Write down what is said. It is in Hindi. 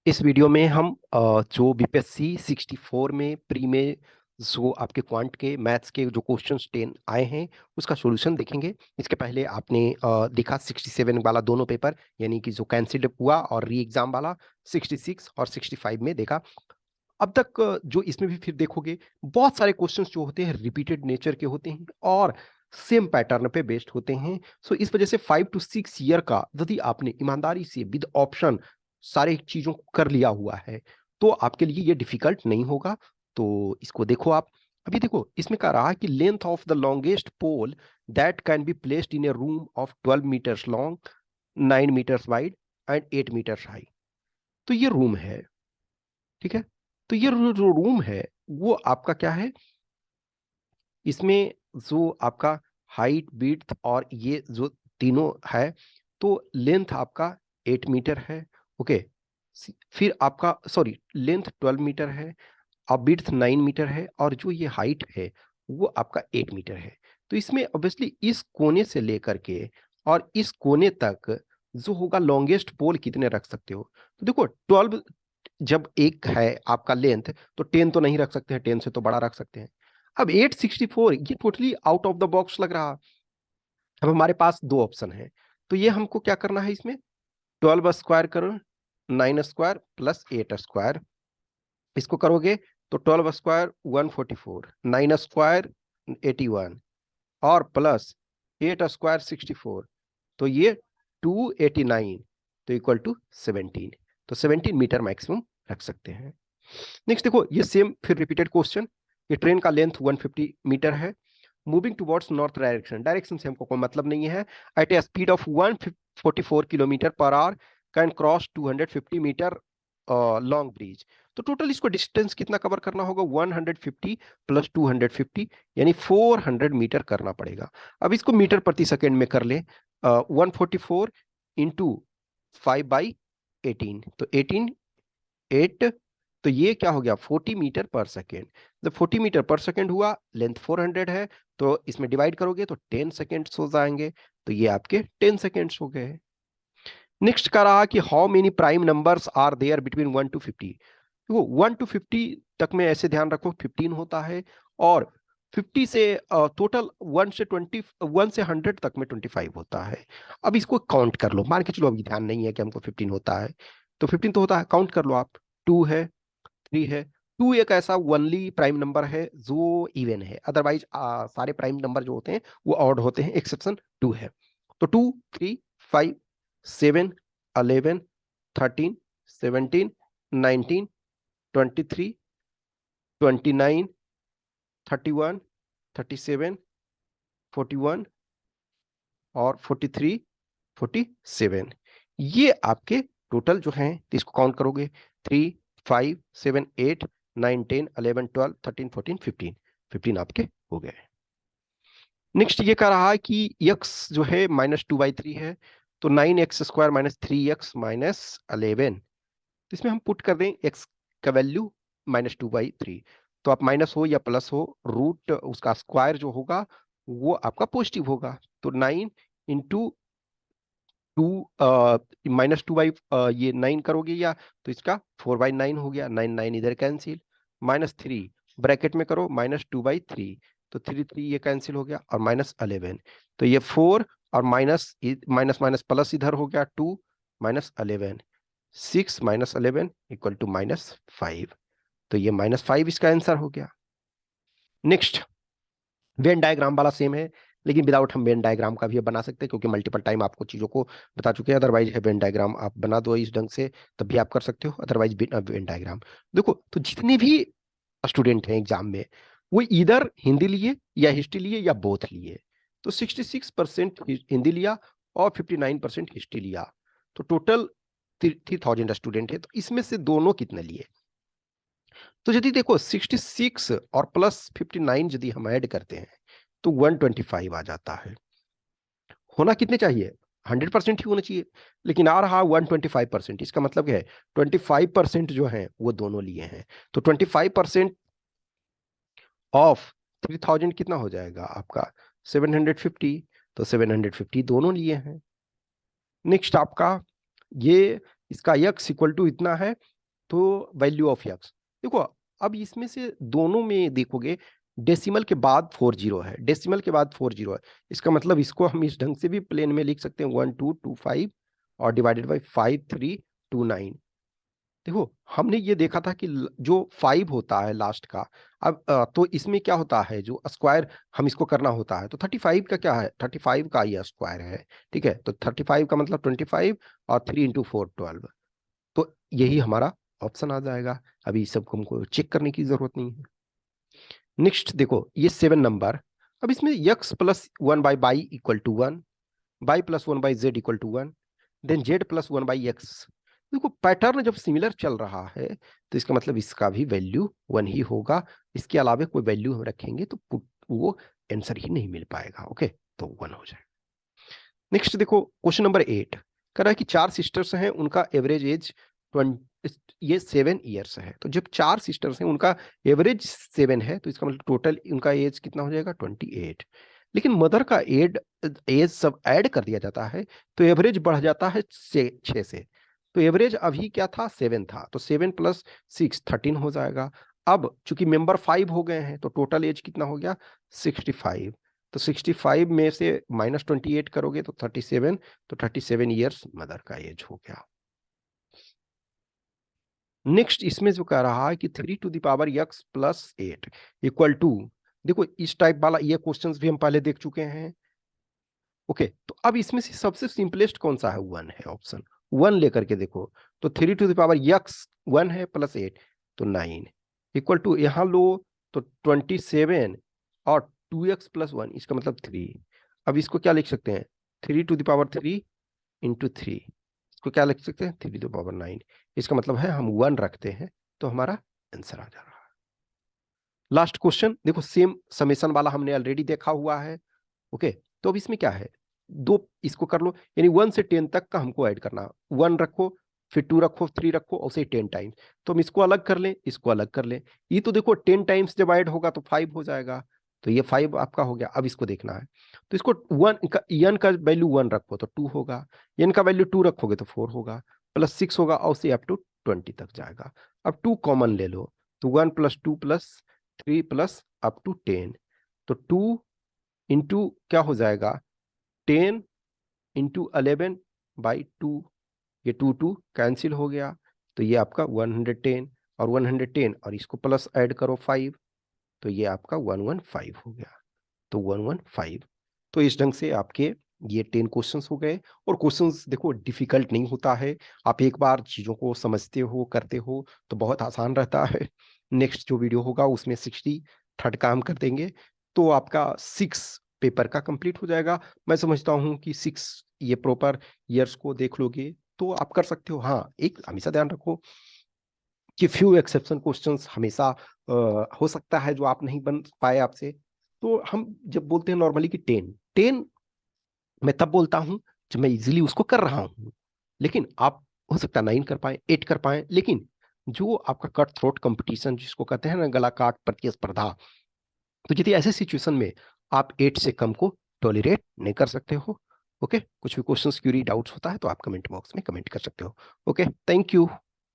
इस वीडियो में हम जो बीपीएससी 64 में प्री में जो आपके क्वांट के मैथ्स के जो क्वेश्चंस 10 आए हैं उसका सॉल्यूशन देखेंगे। इसके पहले आपने देखा 67 वाला दोनों पेपर, यानी कि जो कैंसिल्ड हुआ, और री एग्जाम वाला 66 और 65 में देखा। अब तक जो इसमें भी फिर देखोगे, बहुत सारे क्वेश्चंस जो होते हैं रिपीटेड नेचर के होते हैं और सेम पैटर्न पे बेस्ड होते हैं। सो इस वजह से 5 to 6 ईयर का यदि आपने ईमानदारी से विद ऑप्शन सारे चीजों को कर लिया हुआ है तो आपके लिए ये डिफिकल्ट नहीं होगा। तो इसको देखो आप। अभी देखो, इसमें कह रहा है कि length of the longest pole that can be placed in a room of 12 meters long, 9 meters wide and 8 meters high. तो ये रूम है, ठीक है। तो ये जो रूम है वो आपका क्या है, इसमें जो आपका हाइट विड्थ और ये जो तीनों है, तो लेंथ आपका 8 मीटर है। ओके, फिर आपका सॉरी लेंथ 12 मीटर है, अब विड्थ 9 मीटर है, और जो ये हाइट है वो आपका 8 मीटर है। तो इसमें ऑब्वियसली इस कोने से लेकर के और इस कोने तक जो होगा लॉन्गेस्ट पोल कितने रख सकते हो। तो देखो 12 जब एक है आपका लेंथ, तो 10 तो नहीं रख सकते हैं, 10 से तो बड़ा रख सकते हैं। अब 864 ये totally out of the box लग रहा। अब हमारे पास दो ऑप्शन है, तो ये हमको क्या करना है, इसमें 12 स्क्वायर करो, 9 स्क्वायर प्लस 8 स्क्वायर। इसको करोगे तो 12 स्क्वायर 144, 9 स्क्वायर 81, और प्लस 8 स्क्वायर 64, तो ये 289, तो इक्वल टू 17। तो 17 मीटर मैक्सिमम रख सकते हैं। नेक्स्ट देखो, ये सेम फिर रिपीटेड क्वेश्चन। ये ट्रेन का लेंथ 150 मीटर है, moving towards north direction, direction से हमको कोई मतलब नहीं है, at a speed of 144 kilometer per hour, can cross 250 meter long bridge. तो टोटल इसको डिस्टेंस कितना कवर करना होगा, 150 प्लस 250, यानी 400 मीटर करना पड़ेगा। अब इसको मीटर प्रति सेकेंड में कर ले, 144 इंटू 5/18, तो 8, तो ये क्या हो गया 40 मीटर पर सेकेंड। जब 40 मीटर पर सेकेंड हुआ, लेंथ 400 है, तो इसमें डिवाइड करोगे तो 10 सेकेंड्स हो जाएंगे, तो ये आपके 10 सेकेंड्स हो गए। नेक्स्ट का रहा कि how many prime numbers are there between 1 to 50। देखो 1 to 50 तक में ऐसे ध्यान रखो 15 होता है, और 50 से टोटल 1 से 100 तक में 25 होता है। अब इसको काउंट कर लो, मान के चलो अभी ध्यान नहीं है कि हमको 15 होता है, तो 15 तो होता है, काउंट कर लो आप। 2 है, 3 है। 2 एक ऐसा ओनली प्राइम नंबर है जो इवन है, अदरवाइज सारे प्राइम नंबर जो होते हैं वो ऑड होते हैं, एक्सेप्शन 2 है। तो 2, 3, 5, 7, 11, 13, 17, 19, 23, 29, 31, 37, 41 और 43, 47। ये आपके टोटल जो हैं, तो इसको काउंट करोगे 3, 5, 7, 8, 9, 10, 11, 12, 13, 14, 15, 15 आपके हो गए। नेक्स्ट ये कह रहा है कि x जो है -2/3 है, तो 9x² -3x-11। तो इसमें हम पुट कर दें x का वैल्यू -2/3। तो आप माइनस हो या प्लस हो, रूट उसका स्क्वायर जो होगा वो आपका पॉजिटिव होगा। तो 9 इंटू 2, -2 बाई ये 9 करोगे या, तो इसका 4/9 हो गया, 9 9 इधर कैंसिल, -3 ब्रैकेट में करो -2/3, तो 3 3 ये कैंसिल हो गया, और -11, तो ये 4, और माइनस माइनस माइनस प्लस इधर हो गया 2, -11, 6 -11 इक्वल टू -5, तो ये -5 इसका आंसर हो गया। नेक्स्ट वेन डायग्राम वाला सेम है, लेकिन विदाउट हम वेन डायग्राम का भी बना सकते हैं, क्योंकि मल्टीपल टाइम आपको चीजों को बता चुके हैं। अदरवाइज है वेन डायग्राम आप बना दो इस ढंग से, तब भी आप कर सकते हो, अदरवाइज वेन डायग्राम। देखो, तो जितने भी स्टूडेंट हैं एग्जाम में, वो इधर हिंदी लिए या हिस्ट्री लिए या बोथ लिए। तो 66% हिंदी लिया और 59% हिस्ट्री लिया, तो टोटल 3000 स्टूडेंट है। तो इसमें से दोनों कितने लिए, तो यदि देखो 66 और प्लस 59 यदि हम ऐड करते हैं तो 125 आ जाता है। होना कितने चाहिए, 100% ही होना चाहिए, लेकिन आ रहा 125%। इसका मतलब क्या है, 25% जो है वो दोनों लिए हैं। तो 25% ऑफ 3000 कितना हो जाएगा आपका 750, तो 750 दोनों लिए हैं। नेक्स्ट आपका ये इसका x इक्वल टू इतना है, तो वैल्यू ऑफ x देखो। अब इसमें से दोनों में देखोगे डेसिमल के बाद 40 है, डेसिमल के बाद 40 है। इसका मतलब इसको हम इस ढंग से भी प्लेन में लिख सकते हैं 1225 और डिवाइडेड बाई 5329। देखो हमने ये देखा था कि जो 5 होता है लास्ट का, अब तो इसमें क्या होता है, जो स्क्वायर हम इसको करना होता है, तो 35 का क्या है, 35 का ये स्क्वायर है। ठीक है, तो 35 का मतलब 25 और 3 × 4 12। तो यही हमारा ऑप्शन आ जाएगा। अभी सबको हमको चेक करने की जरूरत नहीं है। नेक्स्ट देखो ये 7 नंबर। अब इसमें x plus 1/y equal to 1, y plus 1/z equal to 1, then z plus 1/x। देखो पैटर्न जब सिमिलर चल रहा है तो इसका मतलब इसका भी वैल्यू 1 ही होगा। इसके अलावा कोई वैल्यू हम रखेंगे तो वो आंसर ही नहीं मिल पाएगा। ओके, तो 1 हो जाएगा। नेक्स्ट देखो क्वेश्चन नंबर 8 कह रहा है कि 4 सिस्टर्स हैं, उनका एवरेज एज 20, ये 7 ईयर्स है। तो जब 4 सिस्टर्स हैं उनका एवरेज 7 है, तो इसका मतलब टोटल उनका एज कितना हो जाएगा 28। लेकिन मदर का एज सब ऐड कर दिया जाता है तो एवरेज बढ़ जाता है 6 से। तो एवरेज अभी क्या था 7 था, तो 7 प्लस 6 13 हो जाएगा। अब चूंकि मेंबर 5 हो गए हैं तो टोटल एज कितना हो गया 65। तो 65 में से -28 करोगे तो 37, तो 37 ईयर्स मदर का एज हो गया। नेक्स्ट इसमें जो कह रहा है कि 3 to the power x plus 8 equal to, देखो इस टाइप वाला ये क्वेश्चंस भी हम पहले देख चुके हैं। ओके, तो अब इसमें से सबसे सिंपलेस्ट कौन सा है, 1 है ऑप्शन 1 लेकर के देखो। तो 3 टू द पावर x 1 है प्लस 8 तो 9 इक्वल टू यहाँ लो तो 27 और 2x प्लस 1 इसका मतलब 3। अब इसको क्या लिख सकते हैं 3 टू द पावर 3 इंटू 3, इसको क्या लिख सकते हैं 3 टू द पावर 9। इसका मतलब है हम 1 रखते हैं तो हमारा आंसर आ जा रहा है। लास्ट क्वेश्चन देखो, सेम समेशन वाला हमने ऑलरेडी देखा हुआ है। ओके, तो अब इसमें क्या है, दो इसको कर लो, यानी 1 से 10 तक का हमको ऐड करना। 1 रखो, फिर 2 रखो, 3 रखो, और उसे 10 टाइम्स। तो हम इसको अलग कर लें, इसको अलग कर लें। ये तो देखो 10 टाइम्स जब ऐड होगा तो 5 हो जाएगा, तो ये 5 आपका हो गया। अब इसको देखना है, तो इसको 1 का n का वैल्यू 1 रखो तो 2 होगा, n का वैल्यू 2 रखोगे तो 4 होगा, प्लस 6 होगा, और उसे अप टू 20 तक जाएगा। अब 2 कॉमन ले लो, तो 1 plus 2 plus 3 plus up to 10, तो 2 इंटू क्या हो जाएगा 10 इंटू 11/2, ये 2 कैंसिल हो गया, तो ये आपका 110 और 110 और इसको प्लस ऐड करो 5, तो ये आपका 115 हो गया, तो 115। तो इस ढंग से आपके ये 10 क्वेश्चंस हो गए। और क्वेश्चंस देखो डिफिकल्ट नहीं होता है, आप एक बार चीज़ों को समझते हो करते हो तो बहुत आसान रहता है। नेक्स्ट जो वीडियो होगा उसमें 63rd का हम कर देंगे, तो आपका 6 पेपर का कंप्लीट हो जाएगा। मैं समझता हूँ कि 6 ये प्रॉपर ईयर्स को देख लोगे तो आप कर सकते हो। हाँ, एक हमेशा ध्यान रखो कि फ्यू एक्सेप्शन क्वेश्चंस हमेशा हो सकता है जो आप नहीं बन पाए आपसे। तो हम जब बोलते हैं नॉर्मली कि 10 मैं तब बोलता हूं जब मैं इजीली उसको कर रहा हूं, लेकिन आप हो सकता है 9 कर पाए, 8 कर पाए। लेकिन जो आपका कट थ्रोट कंपटीशन जिसको कहते हैं ना, गला काट प्रतिस्पर्धा, तो यदि ऐसे सिचुएशन में आप 8 से कम को टॉलरेट नहीं कर सकते हो। ओके, कुछ भी क्वेश्चंस क्यूरी डाउट्स होता है तो आप कमेंट बॉक्स में कमेंट कर सकते हो। Okay, thank you.